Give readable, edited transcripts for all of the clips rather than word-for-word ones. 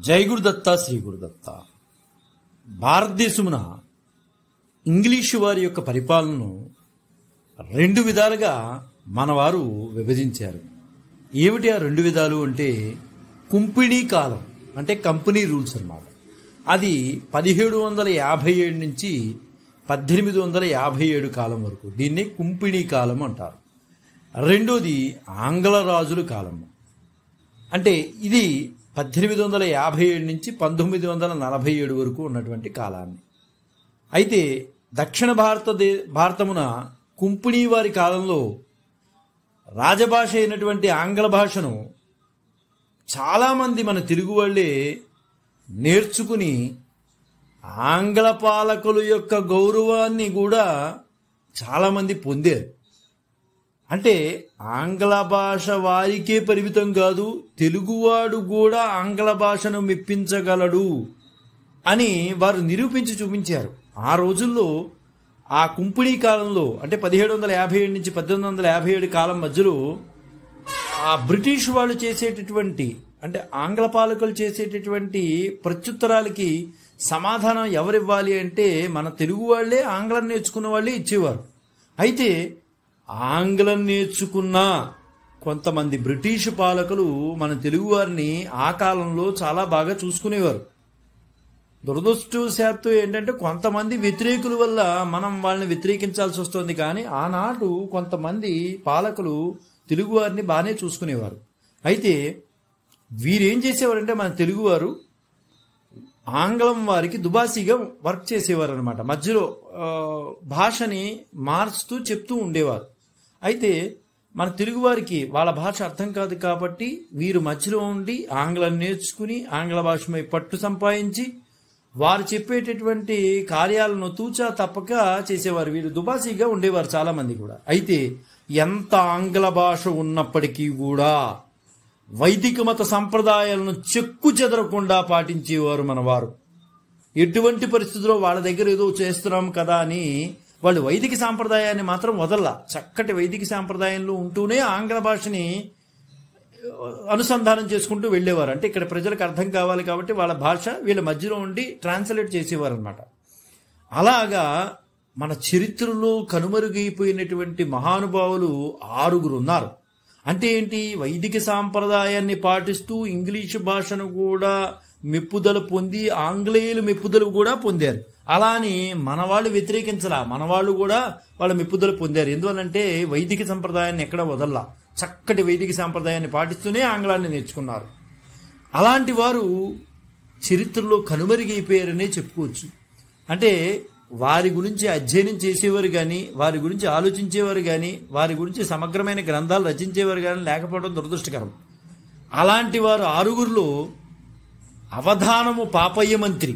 జై గురుదత్త శ్రీ గురుదత్త. భారతదేశమున ఇంగ్లీషు వారి యొక్క పరిపాలనను రెండు విధాలుగా మనవారు విభజించారు. ఏమిటి ఆ రెండు విధాలు అంటే, కుంపిణీ కాలం అంటే కంపెనీ రూల్స్ అన్నమాట. అది 1757 నుంచి 1857 కాలం వరకు, దీన్ని కుంపిణీ కాలం అంటారు. రెండోది ఆంగ్ల రాజుల కాలం. అంటే ఇది 1857 నుంచి 1947 వరకు ఉన్నటువంటి కాలాన్ని. అయితే దక్షిణ భారతమున కుంపిణీ వారి కాలంలో రాజభాష అయినటువంటి ఆంగ్ల భాషను చాలామంది మన తెలుగు వాళ్ళే నేర్చుకుని ఆంగ్ల పాలకుల యొక్క గౌరవాన్ని కూడా చాలామంది పొందారు. అంటే ఆంగ్ల భాష వారికే పరిమితం కాదు, తెలుగువాడు కూడా ఆంగ్ల భాషను మెప్పించగలడు అని వారు నిరూపించి చూపించారు. ఆ రోజుల్లో ఆ కుంపిణీ కాలంలో అంటే 1757 నుంచి 1857 కాలం మధ్యలో ఆ బ్రిటిష్ వాళ్ళు చేసేటటువంటి అంటే ఆంగ్ల పాలకులు చేసేటటువంటి ప్రత్యుత్తరాలకి సమాధానం ఎవరివ్వాలి అంటే మన తెలుగు వాళ్ళే ఆంగ్లం నేర్చుకున్న వాళ్ళే ఇచ్చేవారు. అయితే ఆంగ్లం నేర్చుకున్న కొంతమంది బ్రిటిష్ పాలకులు మన తెలుగువారిని ఆ కాలంలో చాలా బాగా చూసుకునేవారు. దురదృష్టవశాత్తు ఏంటంటే కొంతమంది వ్యతిరేకుల వల్ల మనం వాళ్ళని వ్యతిరేకించాల్సి వస్తుంది. కానీ ఆనాడు కొంతమంది పాలకులు తెలుగువారిని బాగానే చూసుకునేవారు. అయితే వీరేం చేసేవారంటే మన తెలుగువారు ఆంగ్లం వారికి దుబాసీగా వర్క్ చేసేవారు అనమాట. మధ్యలో భాషని మార్చుతూ చెప్తూ ఉండేవారు. అయితే మన తెలుగువారికి వాళ్ళ భాష అర్థం కాదు కాబట్టి వీరు మధ్యలో ఉండి ఆంగ్లం నేర్చుకుని ఆంగ్ల భాషపై పట్టు సంపాదించి వారు చెప్పేటటువంటి కార్యాలను తూచా తప్పక చేసేవారు. వీరు దుబాసీగా ఉండేవారు చాలామంది కూడా. అయితే ఎంత ఆంగ్ల భాష ఉన్నప్పటికీ కూడా వైదిక మత సంప్రదాయాలను చెక్కు చెదరకుండా పాటించేవారు మనవారు. ఎటువంటి పరిస్థితుల్లో వాళ్ళ దగ్గర ఏదో చేస్తున్నాం కదా అని వాళ్ళు వైదిక సాంప్రదాయాన్ని మాత్రం వదల్లా. చక్కటి వైదిక సాంప్రదాయంలో ఉంటూనే ఆంగ్ల భాషని అనుసంధానం చేసుకుంటూ వెళ్ళేవారు. అంటే ఇక్కడ ప్రజలకు అర్థం కావాలి కాబట్టి వాళ్ళ భాష వీళ్ళ మధ్యలో ఉండి ట్రాన్స్లేట్ చేసేవారు అనమాట. అలాగా మన చరిత్రలో కనుమరుగైపోయినటువంటి మహానుభావులు 6 ఉన్నారు. అంటే ఏంటి, వైదిక సాంప్రదాయాన్ని పాటిస్తూ ఇంగ్లీషు భాషను కూడా మెప్పుదల పొంది ఆంగ్లేయులు మెప్పుదల కూడా పొందారు. అలా అని మన వాళ్ళు వ్యతిరేకించలా, మన వాళ్ళు కూడా వాళ్ళ మెప్పుదల పొందారు. ఎందువల్లంటే వైదిక సంప్రదాయాన్ని ఎక్కడ వదల్లా, చక్కటి వైదిక సాంప్రదాయాన్ని పాటిస్తూనే ఆంగ్లాన్ని నేర్చుకున్నారు. అలాంటి వారు చరిత్రలో కనుమరుగైపోయారనే చెప్పుకోవచ్చు. అంటే వారి గురించి అధ్యయనం చేసేవారు కానీ, వారి గురించి ఆలోచించేవారు కానీ, వారి గురించి సమగ్రమైన గ్రంథాలు రచించేవారు కానీ లేకపోవడం దురదృష్టకరం. అలాంటి వారు 6లో అవధానము పాపయ్య మంత్రి,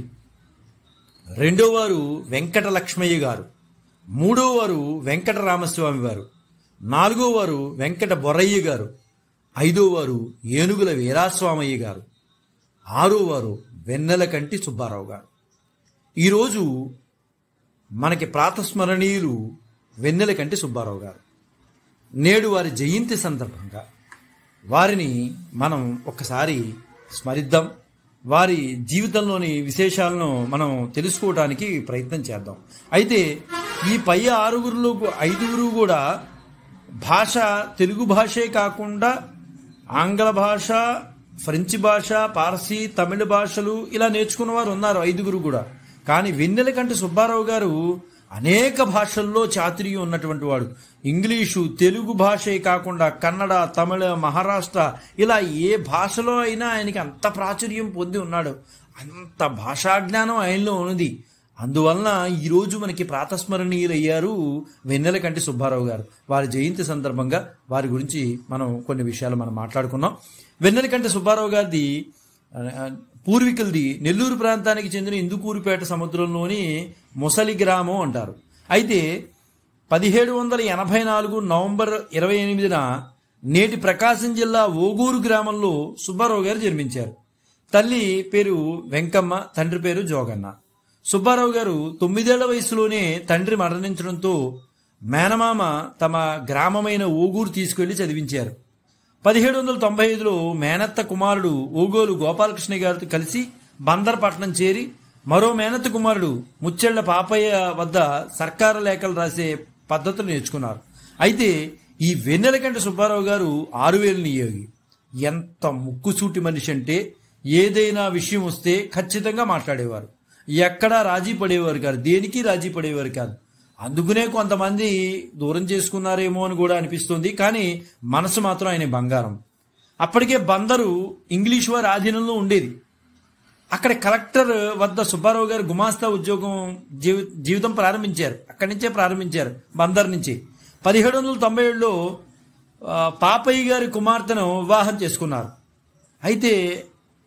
రెండోవారు వెంకట లక్ష్మయ్య గారు, మూడోవారు వెంకట రామస్వామి వారు, నాలుగోవారు వెంకట బొరయ్య గారు, ఐదోవారు ఏనుగుల వీరాస్వామయ్య గారు, ఆరోవారు వెన్నెలకంటి సుబ్బారావు గారు. ఈరోజు మనకి ప్రాతస్మరణీయులు వెన్నెలకంటి సుబ్బారావు గారు. నేడు వారి జయంతి సందర్భంగా వారిని మనం ఒక్కసారి స్మరిద్దాం. వారి జీవితంలోని విశేషాలను మనం తెలుసుకోవడానికి ప్రయత్నం చేద్దాం. అయితే ఈ పై 6లో 5 కూడా భాష తెలుగు భాషే కాకుండా ఆంగ్ల భాష, ఫ్రెంచ్ భాష, పార్సీ, తమిళ భాషలు ఇలా నేర్చుకున్న వారు ఉన్నారు 5 కూడా. కానీ వెన్నెలకంటి సుబ్బారావు గారు అనేక భాషల్లో చాతుర్యం ఉన్నటువంటి వాడు. ఇంగ్లీషు, తెలుగు భాషే కాకుండా కన్నడ, తమిళ, మహారాష్ట్ర ఇలా ఏ భాషలో అయినా ఆయనకి అంత ప్రాచుర్యం పొంది ఉన్నాడు. అంత భాషాజ్ఞానం ఆయనలో ఉన్నది. అందువలన ఈరోజు మనకి ప్రాతస్మరణీయులయ్యారు వెన్నెలకంటి సుబ్బారావు గారు. వారి జయంతి సందర్భంగా వారి గురించి మనం కొన్ని విషయాలు మనం మాట్లాడుకున్నాం. వెన్నెలకంటి సుబ్బారావు గారిది పూర్వీకులది నెల్లూరు ప్రాంతానికి చెందిన ఇందుకూరుపేట సముద్రంలోని ముసలి గ్రామం అంటారు. అయితే 1784 నవంబర్ 28న నేటి ప్రకాశం జిల్లా ఓగూరు గ్రామంలో సుబ్బారావు గారు జన్మించారు. తల్లి పేరు వెంకమ్మ, తండ్రి పేరు జోగన్న. సుబ్బారావు గారు 9 ఏళ్ల వయసులోనే తండ్రి మరణించడంతో మేనమామ తమ గ్రామమైన ఓగూరు తీసుకెళ్లి చదివించారు. 1795లో మేనత్త కుమారుడు ఓగోలు గోపాలకృష్ణ గారితో కలిసి బందర్ పట్టణం చేరి మరో మేనత్త కుమారుడు ముచ్చెళ్ల పాపయ్య వద్ద సర్కారు లేఖలు రాసే పద్ధతులు నేర్చుకున్నారు. అయితే ఈ వెన్నెలకంటి సుబ్బారావు గారు 6000 నియోగి. ఎంత ముక్కుసూటి మనిషి అంటే ఏదైనా విషయం వస్తే ఖచ్చితంగా మాట్లాడేవారు. ఎక్కడా రాజీ పడేవారు కాదు, దేనికి రాజీ పడేవారు కాదు. అందుకునే కొంతమంది దూరం చేసుకున్నారేమో అని కూడా అనిపిస్తుంది. కానీ మనసు మాత్రం ఆయన బంగారం. అప్పటికే బందరు ఇంగ్లీష్ వారి ఆధీనంలో ఉండేది. అక్కడ కలెక్టర్ వద్ద సుబ్బారావు గారు గుమాస్తా ఉద్యోగం జీవితం ప్రారంభించారు. అక్కడి నుంచే ప్రారంభించారు, బందర్ నుంచి. 1797లో పాపయ్య గారి కుమార్తెను వివాహం చేసుకున్నారు. అయితే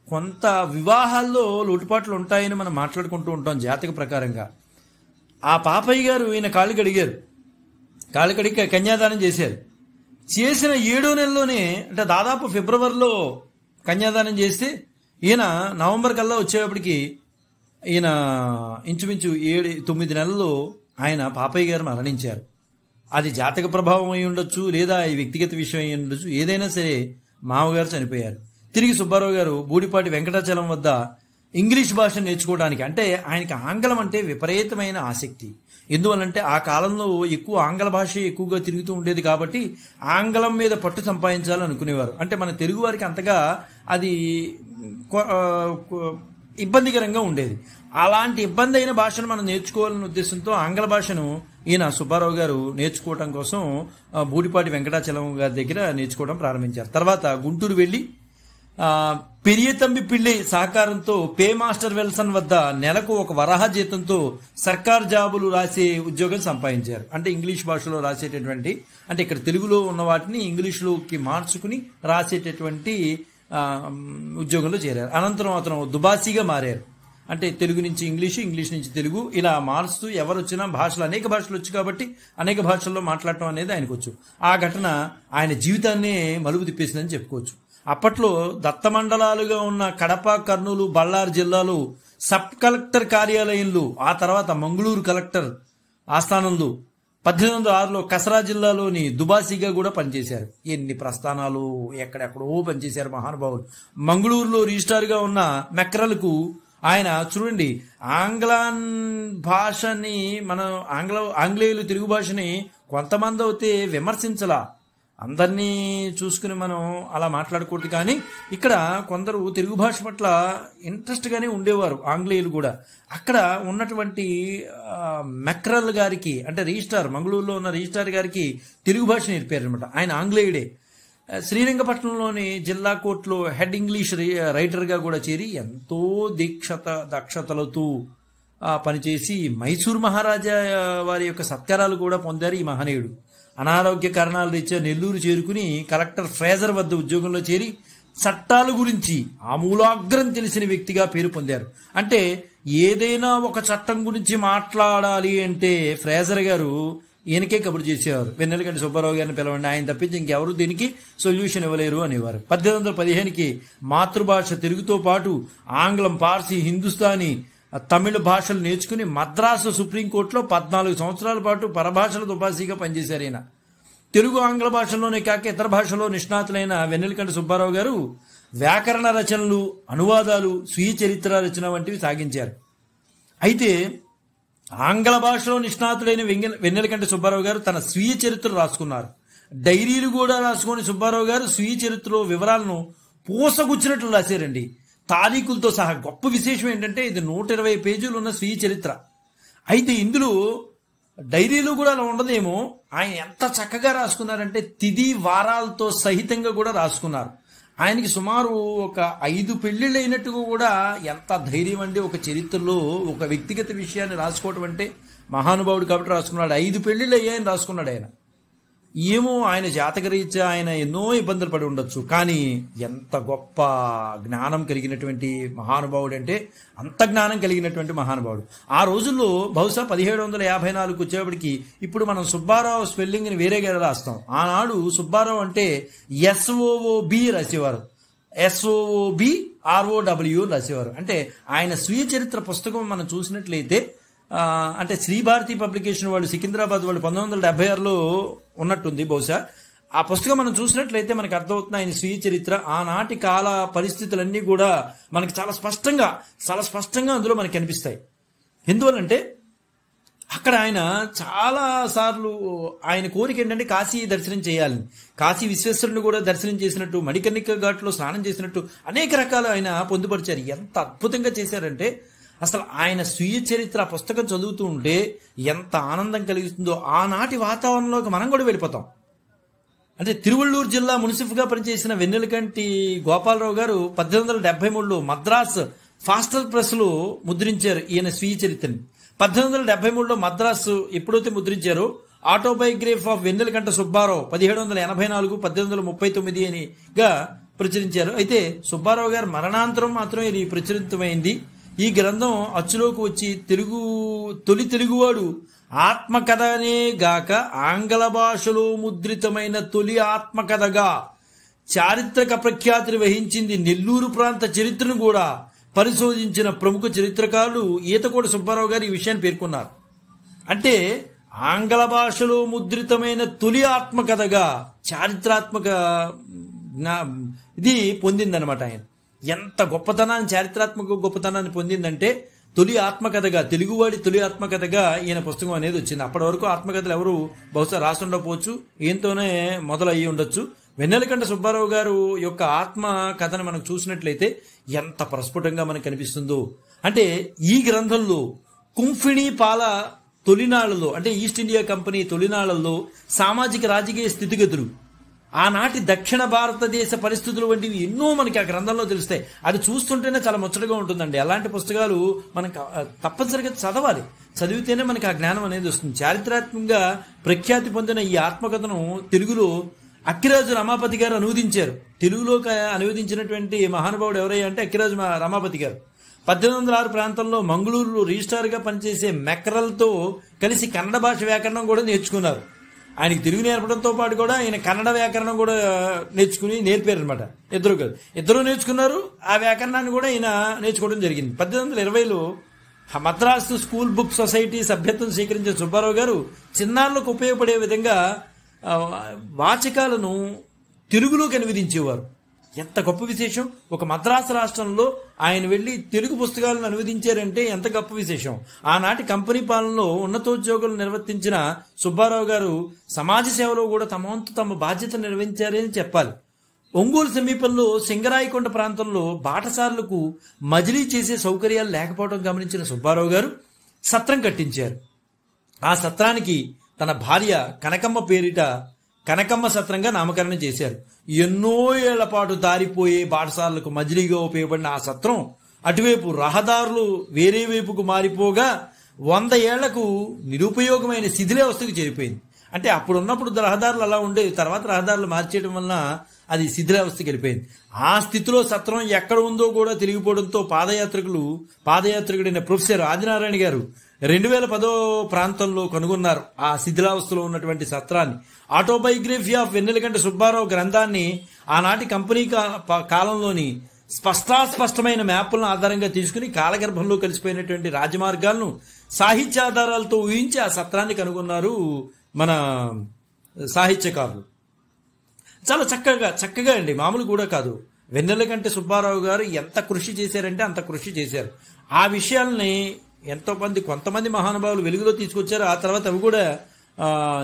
కొంత వివాహాల్లో లోటుపాట్లు ఉంటాయని మనం మాట్లాడుకుంటూ ఉంటాం జాతక ప్రకారంగా. ఆ పాపయ్య గారు ఈయన కాళ్ళు కడిగి కన్యాదానం చేశారు. చేసిన 7వ నెలలోనే, అంటే దాదాపు ఫిబ్రవరిలో కన్యాదానం చేస్తే ఈయన నవంబర్ కల్లా వచ్చేటప్పటికి ఈయన ఇంచుమించు 7-9 నెలల్లో ఆయన పాపయ్య గారు మరణించారు. అది జాతక ప్రభావం అయి ఉండొచ్చు, లేదా ఈ వ్యక్తిగత విషయం అయి ఉండొచ్చు. ఏదైనా సరే మామగారు చనిపోయారు. తిరిగి సుబ్బారావు గారు బూడిపాటి వెంకటాచలం వద్ద ఇంగ్లీష్ భాష నేర్చుకోవడానికి, అంటే ఆయనకి ఆంగ్లం అంటే విపరీతమైన ఆసక్తి. ఎందువల్లంటే ఆ కాలంలో ఎక్కువ ఆంగ్ల భాష ఎక్కువగా తిరుగుతూ ఉండేది కాబట్టి ఆంగ్లం మీద పట్టు సంపాదించాలనుకునేవారు. అంటే మన తెలుగు వారికి అంతగా అది ఇబ్బందికరంగా ఉండేది. అలాంటి ఇబ్బంది అయిన భాషను మనం నేర్చుకోవాలనే ఉద్దేశంతో ఆంగ్ల భాషను ఈయన సుబ్బారావు గారు నేర్చుకోవడం కోసం బూడిపాటి వెంకటాచలం గారి దగ్గర నేర్చుకోవడం ప్రారంభించారు. తర్వాత గుంటూరు వెళ్ళి పెరియతంబి పిళ్ళి సహకారంతో పే మాస్టర్ వెల్సన్ వద్ద నెలకు 1 వరహ జీతంతో సర్కార్ జాబులు రాసే ఉద్యోగం సంపాదించారు. అంటే ఇంగ్లీష్ భాషలో రాసేటటువంటి, అంటే ఇక్కడ తెలుగులో ఉన్న వాటిని ఇంగ్లీష్లోకి మార్చుకుని రాసేటటువంటి ఉద్యోగంలో చేరారు. అనంతరం అతను దుబాసీగా మారారు. అంటే తెలుగు నుంచి ఇంగ్లీష్, ఇంగ్లీష్ నుంచి తెలుగు, ఇలా మారుస్తూ ఎవరు వచ్చినా అనేక భాషలు వచ్చు కాబట్టి అనేక భాషల్లో మాట్లాడటం అనేది ఆయనకు వచ్చు. ఆ ఘటన ఆయన జీవితాన్నే మలుపు తిప్పేసిందని చెప్పుకోవచ్చు. అప్పట్లో దత్తమండలాలుగా ఉన్న కడప, కర్నూలు, బళ్ళారి జిల్లాలో సబ్ కలెక్టర్ కార్యాలయంలో, ఆ తర్వాత మంగళూరు కలెక్టర్ ఆస్థానంలో 1806లో కసరా జిల్లాలోని దుబాసీగా కూడా పనిచేశారు. ఎన్ని ప్రస్థానాలు, ఎక్కడెక్కడో పనిచేశారు మహానుభావులు. మంగళూరులో రిజిస్ట్రార్గా ఉన్న మెక్రల్కు ఆయన చూడండి, భాషని మనం ఆంగ్లేయులు తెలుగు భాషని కొంతమంది అయితే విమర్శించలా, అందరినీ చూసుకుని మనం అలా మాట్లాడకూడదు. కానీ ఇక్కడ కొందరు తెలుగు భాష పట్ల ఇంట్రెస్ట్గానే ఉండేవారు, ఆంగ్లేయులు కూడా. అక్కడ ఉన్నటువంటి మెక్రల్ గారికి, అంటే రిజిస్ట్రార్, మంగళూరులో ఉన్న రిజిస్ట్రార్ గారికి తెలుగు భాష నేర్పారనమాట. ఆయన ఆంగ్లేయుడే. శ్రీరంగపట్నంలోని జిల్లా కోర్టులో హెడ్ ఇంగ్లీష్ రైటర్గా కూడా చేరి ఎంతో దక్షతలతో పనిచేసి మైసూర్ మహారాజా వారి యొక్క సత్కారాలు కూడా పొందారు ఈ మహనీయుడు. అనారోగ్య కారణాల రీత్యా నెల్లూరు చేరుకుని కలెక్టర్ ఫ్రేజర్ వద్ద ఉద్యోగంలో చేరి చట్టాల గురించి ఆమూలాగ్రం తెలిసిన వ్యక్తిగా పేరు పొందారు. అంటే ఏదైనా ఒక చట్టం గురించి మాట్లాడాలి అంటే ఫ్రేజర్ గారు ఈయనకే కబురు చేసేవారు. వెన్నెలకంటి సుబ్బారావు గారిని పిలవండి, ఆయన తప్పించి ఇంకెవరు దీనికి సొల్యూషన్ ఇవ్వలేరు అనేవారు. 1815కి మాతృభాష తెలుగుతో పాటు ఆంగ్లం, పార్సీ, హిందుస్థానీ, తమిళ భాషలు నేర్చుకుని మద్రాసు సుప్రీంకోర్టులో 14 సంవత్సరాల పాటు పరభాషల దుబాసీగా పనిచేశారు. ఈయన తెలుగు, ఆంగ్ల భాషల్లోనే కాక ఇతర భాషలో నిష్ణాతులైన వెన్నెలకంటి సుబ్బారావు గారు వ్యాకరణ రచనలు, అనువాదాలు, స్వీయ చరిత్ర రచన వంటివి సాగించారు. అయితే ఆంగ్ల భాషలో నిష్ణాతులైన వెన్నెలకంటి సుబ్బారావు గారు తన స్వీయ చరిత్ర రాసుకున్నారు. డైరీలు కూడా రాసుకొని సుబ్బారావు గారు స్వీయ చరిత్రలో వివరాలను పూసగుచ్చినట్లు రాశారండి, తారీఖులతో సహా. గొప్ప విశేషం ఏంటంటే ఇది 120 పేజీలు ఉన్న స్వీయ చరిత్ర. అయితే ఇందులో డైరీలు కూడా అలా ఉండదేమో, ఆయన ఎంత చక్కగా రాసుకున్నారంటే తిథి వారాలతో సహితంగా కూడా రాసుకున్నారు. ఆయనకి సుమారు ఒక 5 పెళ్లిళ్ళు అయినట్టుగా కూడా. ఎంత ధైర్యం అండి ఒక చరిత్రలో ఒక వ్యక్తిగత విషయాన్ని రాసుకోవటం అంటే. మహానుభావుడు కాబట్టి రాసుకున్నాడు. 5 పెళ్లిళ్ళు అయ్యాయని రాసుకున్నాడు ఆయన. ఏమో ఆయన జాతకరీత్యా ఆయన ఎన్నో ఇబ్బందులు పడి ఉండొచ్చు, కానీ ఎంత గొప్ప జ్ఞానం కలిగినటువంటి మహానుభావుడు అంటే అంత జ్ఞానం కలిగినటువంటి మహానుభావుడు. ఆ రోజుల్లో బహుశా 1754 వచ్చేప్పటికి ఇప్పుడు మనం సుబ్బారావు స్పెల్లింగ్ని వేరేగా రాస్తాం. ఆనాడు సుబ్బారావు అంటే SOOB రాసేవారు, SOOBROW రాసేవారు. అంటే ఆయన స్వీయ చరిత్ర పుస్తకం మనం చూసినట్లయితే, అంటే శ్రీ భారతి పబ్లికేషన్ వాళ్ళు సికింద్రాబాద్ వాళ్ళు 1976లో ఉన్నట్టుంది బహుశా. ఆ పుస్తకం మనం చూసినట్లయితే మనకు అర్థమవుతుంది ఆయన స్వీయ చరిత్ర, ఆనాటి కాల పరిస్థితులన్నీ కూడా మనకి చాలా స్పష్టంగా అందులో మనకి కనిపిస్తాయి. ఎందువల్లంటే అక్కడ ఆయన చాలా సార్లు ఆయన కోరిక ఏంటంటే కాశీ దర్శనం చేయాలని, కాశీ విశ్వేశ్వరుని కూడా దర్శనం చేసినట్టు, మణికర్ణిక ఘాట్లో స్నానం చేసినట్టు అనేక రకాలు ఆయన పొందుపరిచారు. ఎంత అద్భుతంగా చేశారంటే అసలు ఆయన స్వీయ చరిత్ర పుస్తకం చదువుతూ ఉంటే ఎంత ఆనందం కలిగిస్తుందో. ఆనాటి వాతావరణంలోకి మనం కూడా వెళ్ళిపోతాం. అంటే తిరువళ్ళూరు జిల్లా మున్సిఫ్గా పనిచేసిన వెన్నెలకంటి గోపాలరావు గారు 1873లో మద్రాస్ ఫాస్టర్ ప్రెస్లో ముద్రించారు ఈయన స్వీయ చరిత్రని. 1873లో మద్రాసు ఎప్పుడైతే ముద్రించారో ఆటోబయోగ్రఫీ ఆఫ్ వెన్నెలకంట సుబ్బారావు 1784, 1839 అనిగా ప్రచురించారు. అయితే సుబ్బారావు గారు మరణాంతరం మాత్రం ఇది ప్రచురితమైంది. ఈ గ్రంథం అచ్చులోకి వచ్చి తొలి తెలుగువాడు ఆత్మకథనే గాక ఆంగ్ల భాషలో ముద్రితమైన తొలి ఆత్మకథగా చారిత్రక ప్రఖ్యాతిని వహించింది. నెల్లూరు ప్రాంత చరిత్రను కూడా పరిశోధించిన ప్రముఖ చరిత్రకారులు ఈతకోట సుబ్బారావు గారు ఈ విషయాన్ని పేర్కొన్నారు. అంటే ఆంగ్ల భాషలో ముద్రితమైన తొలి ఆత్మకథగా చారిత్రాత్మక ఇది పొందిందనమాట. ఆయన ఎంత చారిత్రాత్మక గొప్పతనాన్ని పొందిందంటే తొలి ఆత్మకథగా, తెలుగువాడి తొలి ఆత్మకథగా ఈయన పుస్తకం అనేది వచ్చింది. అప్పటి వరకు ఆత్మకథలు ఎవరు బహుశా రాసుండకపోవచ్చు, ఈయనతోనే మొదలయ్యి ఉండొచ్చు. వెన్నెలకంట సుబ్బారావు గారు యొక్క ఆత్మ కథను మనం చూసినట్లయితే ఎంత ప్రస్ఫుటంగా మనకు కనిపిస్తుందో. అంటే ఈ గ్రంథంలో కుంఫిణీ పాల తొలినాళ్లలో, అంటే ఈస్ట్ ఇండియా కంపెనీ తొలినాళ్లలో సామాజిక రాజకీయ స్థితిగతులు, ఆనాటి దక్షిణ భారతదేశ పరిస్థితులు వంటివి ఎన్నో మనకి ఆ గ్రంథంలో తెలుస్తాయి. అది చూస్తుంటేనే చాలా ముచ్చటగా ఉంటుందండి. అలాంటి పుస్తకాలు మనం తప్పనిసరిగా చదవాలి. చదివితేనే మనకి ఆ జ్ఞానం అనేది వస్తుంది. చారిత్రాత్మకంగా ప్రఖ్యాతి పొందిన ఈ ఆత్మకథను తెలుగులో అక్కిరాజు రమాపతి గారు అనువదించారు. తెలుగులోకి అనువదించినటువంటి మహానుభావుడు ఎవరయ్యా అంటే అక్కిరాజు రమాపతి గారు. 1806 ప్రాంతంలో మంగళూరులో రిజిస్ట్రార్గా పనిచేసే మెక్రల్తో కలిసి కన్నడ భాష వ్యాకరణం కూడా నేర్చుకున్నారు. ఆయనకి తెలుగు నేర్పడంతో పాటు కూడా ఆయన కన్నడ వ్యాకరణం కూడా నేర్పారు అనమాట. ఇద్దరు నేర్చుకున్నారు. ఆ వ్యాకరణాన్ని కూడా ఈయన నేర్చుకోవడం జరిగింది. 1820లో మద్రాసు స్కూల్ బుక్ సొసైటీ సభ్యత్వం స్వీకరించిన సుబ్బారావు గారు చిన్నారులకు ఉపయోగపడే విధంగా వాచకాలను తెలుగులోకి అనువదించేవారు. ఎంత గొప్ప విశేషం! ఒక మద్రాసు రాష్ట్రంలో ఆయన వెళ్ళి తెలుగు పుస్తకాలను అనువదించారంటే ఎంత గొప్ప విశేషం. ఆనాటి కంపెనీ పాలనలో ఉన్నతోద్యోగులు నిర్వర్తించిన సుబ్బారావు గారు సమాజ సేవలో కూడా తమ బాధ్యత నిర్వహించారని చెప్పాలి. ఒంగోలు సమీపంలో సింగరాయకొండ ప్రాంతంలో బాటసారులకు మజిలీ చేసే సౌకర్యాలు లేకపోవడం గమనించిన సుబ్బారావు గారు సత్రం కట్టించారు. ఆ సత్రానికి తన భార్య కనకమ్మ పేరిట కనకమ్మ సత్రంగా నామకరణం చేశారు. ఎన్నో ఏళ్ల పాటు దారిపోయే బాటసారులకు మజిలీగా ఉపయోగపడిన ఆ సత్రం అటువైపు రహదారులు వేరే వైపుకు మారిపోగా 100 ఏళ్లకు నిరుపయోగమైన శిథిలావస్థకు చేరిపోయింది. అంటే అప్పుడున్నప్పుడు రహదారులు అలా ఉండేవి, తర్వాత రహదారులు మార్చేయడం వలన అది శిథిలావస్థకి వెళ్ళిపోయింది. ఆ స్థితిలో సత్రం ఎక్కడ ఉందో కూడా తెలియకపోవడంతో పాదయాత్రికుడైన ప్రొఫెసర్ ఆదినారాయణ గారు 2010 ప్రాంతంలో కనుగొన్నారు ఆ శిథిలావస్థలో ఉన్నటువంటి సత్రాన్ని. ఆటోబయోగ్రఫీ ఆఫ్ వెన్నెలకంట సుబ్బారావు గ్రంథాన్ని ఆనాటి కంపెనీ కాలంలోని స్పష్టమైన మ్యాపులను ఆధారంగా తీసుకుని కాలగర్భంలో కలిసిపోయినటువంటి రాజమార్గాలను సాహిత్యాధారాలతో ఊహించి ఆ సత్రాన్ని కనుగొన్నారు మన సాహిత్యకారులు. చాలా చక్కగా అండి, మామూలు కూడా కాదు. వెన్నెలకంట సుబ్బారావు గారు ఎంత కృషి చేశారంటే అంత కృషి చేశారు. ఆ విషయాల్ని కొంతమంది మహానుభావులు వెలుగులో తీసుకొచ్చారు. ఆ తర్వాత అవి కూడా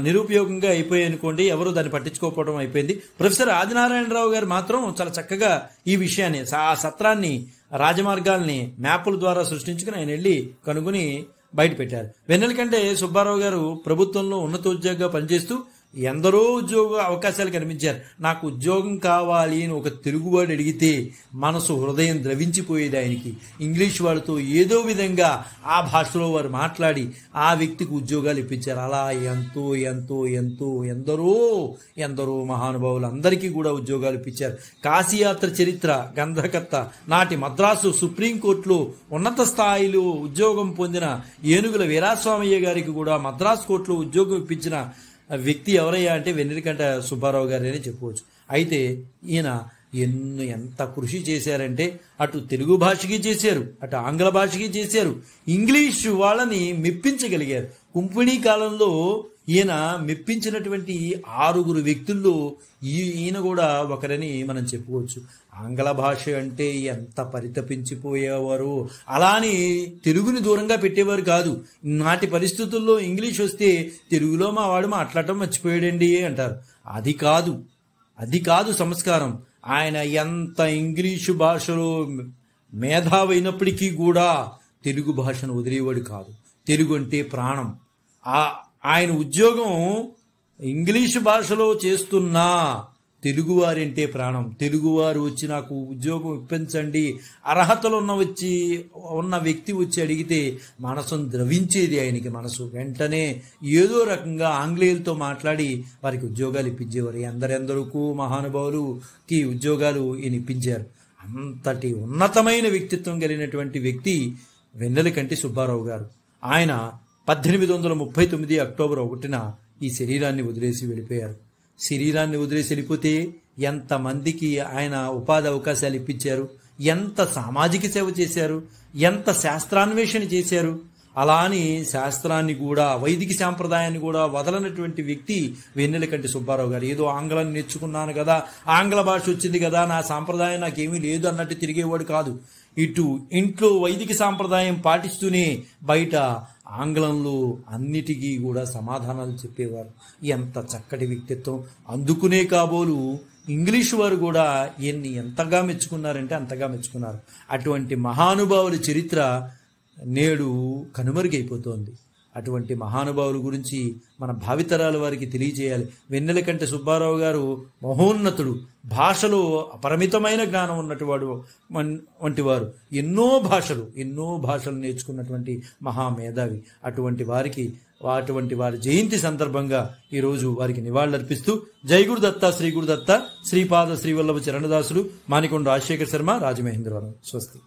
నిరుపయోగంగా అయిపోయాయి అనుకోండి, ఎవరు దాన్ని పట్టించుకోకపోవడం అయిపోయింది. ప్రొఫెసర్ ఆదినారాయణరావు గారు మాత్రం చాలా చక్కగా ఈ విషయాన్ని, ఆ సత్రాన్ని, రాజమార్గాల్ని మ్యాపుల ద్వారా సృష్టించుకుని ఆయన వెళ్ళి కనుగొని బయట పెట్టారు. వెన్నెలకంట సుబ్బారావు గారు ప్రభుత్వంలో ఉన్నతోద్యోగిగా పనిచేస్తూ ఎందరో ఉద్యోగ అవకాశాలు కనిపించారు. నాకు ఉద్యోగం కావాలి అని ఒక తెలుగువాడు అడిగితే హృదయం ద్రవించిపోయేది ఆయనకి. ఇంగ్లీష్ వాడితో ఏదో విధంగా ఆ భాషలో వారు మాట్లాడి ఆ వ్యక్తికి ఉద్యోగాలు ఇప్పించారు. అలా ఎందరో మహానుభావులు అందరికీ కూడా ఉద్యోగాలు ఇప్పించారు. కాశీయాత్ర చరిత్ర గ్రంథకర్త, నాటి మద్రాసు సుప్రీంకోర్టులో ఉన్నత స్థాయిలో ఉద్యోగం పొందిన ఏనుగుల వీరాస్వామయ్య గారికి కూడా మద్రాసు కోర్టులో ఉద్యోగం ఇప్పించిన వ్యక్తి ఎవరయ్యా అంటే వెన్నెలకంట సుబ్బారావు గారని చెప్పుకోవచ్చు. అయితే ఈయన ఎంత కృషి చేశారంటే అటు తెలుగు భాషకి చేశారు, అటు ఆంగ్ల భాషకి చేశారు, ఇంగ్లీష్ వాళ్ళని మెప్పించగలిగారు. కుంపిణీ కాలంలో ఈయన మెప్పించినటువంటి 6 వ్యక్తుల్లో ఈయన కూడా ఒకరని మనం చెప్పుకోవచ్చు. ఆంగ్ల భాష అంటే ఎంత పరితపించిపోయేవారు. అలాని తెలుగుని దూరంగా పెట్టేవారు కాదు. నాటి పరిస్థితుల్లో ఇంగ్లీష్ వస్తే తెలుగులో మా వాడు మాట్లాడటం మర్చిపోయాడండి అంటారు. అది కాదు సంస్కారం. ఆయన ఎంత ఇంగ్లీషు భాషలో మేధావైనప్పటికీ కూడా తెలుగు భాషను వదిలేవాడు కాదు. తెలుగు అంటే ప్రాణం. ఆయన ఉద్యోగం ఇంగ్లీషు భాషలో చేస్తున్నా తెలుగువారంటే ప్రాణం. తెలుగువారు వచ్చి నాకు ఉద్యోగం ఇప్పించండి, అర్హతలు ఉన్న వ్యక్తి వచ్చి అడిగితే మనసును ద్రవించేది ఆయనకి. మనసు వెంటనే ఏదో రకంగా ఆంగ్లేయులతో మాట్లాడి వారికి ఉద్యోగాలు ఇప్పించేవారు. ఎందరెందరికూ మహానుభావులకి ఉద్యోగాలు ఈయన ఇప్పించారు. అంతటి ఉన్నతమైన వ్యక్తిత్వం కలిగినటువంటి వ్యక్తి వెన్నెలకంటి సుబ్బారావు గారు. ఆయన 1839 అక్టోబర్ 1న ఈ శరీరాన్ని వదిలేసి వెళ్ళిపోయారు. శరీరాన్ని వదిలేసి వెళ్ళిపోతే ఎంతమందికి ఆయన ఉపాధి అవకాశాలు ఇప్పించారు, ఎంత సామాజిక సేవ చేశారు, ఎంత శాస్త్రాన్వేషణ చేశారు. అలా అని శాస్త్రాన్ని కూడా, వైదిక సాంప్రదాయాన్ని కూడా వదలనటువంటి వ్యక్తి వెన్నెలకంటి సుబ్బారావు గారు. ఏదో ఆంగ్లం నేర్చుకున్నాను కదా, ఆంగ్ల భాష వచ్చింది కదా, నా సాంప్రదాయం నాకేమీ లేదు అన్నట్టు తిరిగేవాడు కాదు. ఇటు ఇంట్లో వైదిక సాంప్రదాయం పాటిస్తూనే బయట ఆంగ్లంలో అన్నిటికీ కూడా సమాధానాలు చెప్పేవారు. ఎంత చక్కటి వ్యక్తిత్వం. అందుకునే కాబోలు ఇంగ్లీషు వారు కూడా ఎంతగా మెచ్చుకున్నారంటే అంతగా మెచ్చుకున్నారు. అటువంటి మహానుభావుల చరిత్ర నేడు కనుమరుగైపోతోంది. అటువంటి మహానుభావుల గురించి మన భావితరాల వారికి తెలియజేయాలి. వెన్నెలకంటి సుబ్బారావు గారు మహోన్నతుడు. భాషలో అపరిమితమైన జ్ఞానం ఉన్నటివాడు వంటివారు. ఎన్నో భాషలు నేర్చుకున్నటువంటి మహామేధావి. అటువంటి వారి జయంతి సందర్భంగా ఈరోజు వారికి నివాళులర్పిస్తూ జై గురుదత్త, శ్రీ గురుదత్త, శ్రీపాద శ్రీవల్లభ చరణదాసులు, మానికొండ రాజశేఖర శర్మ, రాజమహేంద్రవరం. స్వస్తి.